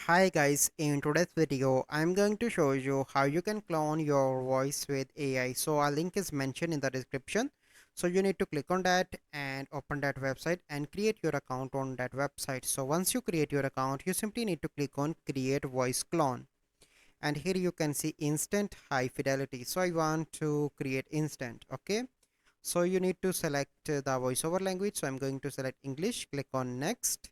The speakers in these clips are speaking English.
Hi guys, in today's video I'm going to show you how you can clone your voice with AI. So a link is mentioned in the description. So you need to click on that and open that website and create your account on that website. So once you create your account, you simply need to click on create voice clone. And here you can see instant high fidelity. So I want to create instant. Okay. So you need to select the voiceover language. So I'm going to select English, click on next,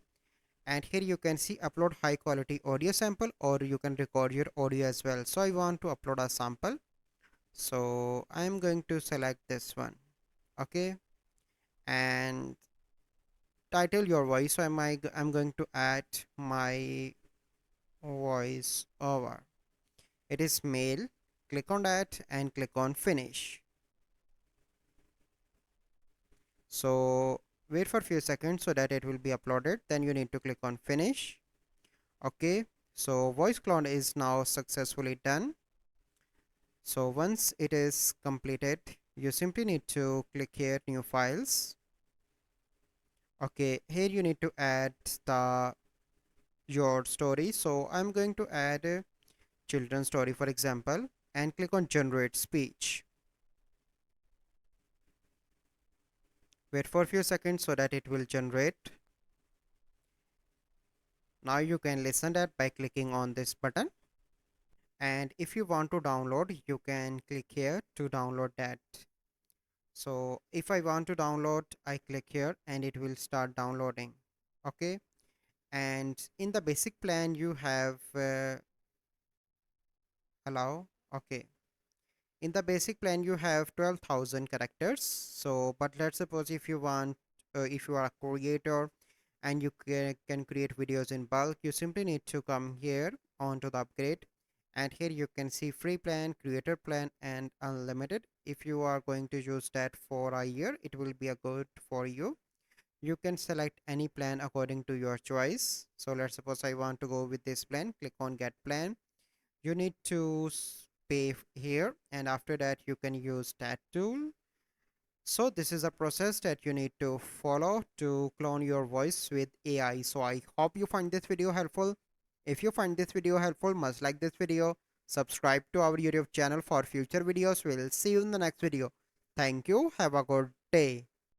and here you can see upload high quality audio sample, or you can record your audio as well. So I want to upload a sample, so I am going to select this one. Okay, and title your voice. So I'm going to add my voice over. It is male. Click on that and click on finish. So wait for a few seconds so that it will be uploaded, then you need to click on finish. Okay, so voice clone is now successfully done. So once it is completed, you simply need to click here new files. Okay, here you need to add the your story. So I'm going to add a children's story, for example, and click on generate speech. Wait for a few seconds so that it will generate. Now you can listen that by clicking on this button, and if you want to download, you can click here to download that. So if I want to download, I click here and it will start downloading. Okay, and in the basic plan you have allow. Okay, in the basic plan you have 12,000 characters. So but let's suppose if you want, if you are a creator and you can create videos in bulk, you simply need to come here onto the upgrade, and here you can see free plan, creator plan, and unlimited. If you are going to use that for a year, it will be a good for you. You can select any plan according to your choice. So let's suppose I want to go with this plan. Click on get plan. You need to pay here, and after that you can use that tool. So this is a process that you need to follow to clone your voice with AI. So I hope you find this video helpful. If you find this video helpful, must like this video, subscribe to our YouTube channel for future videos. We'll see you in the next video. Thank you. Have a good day.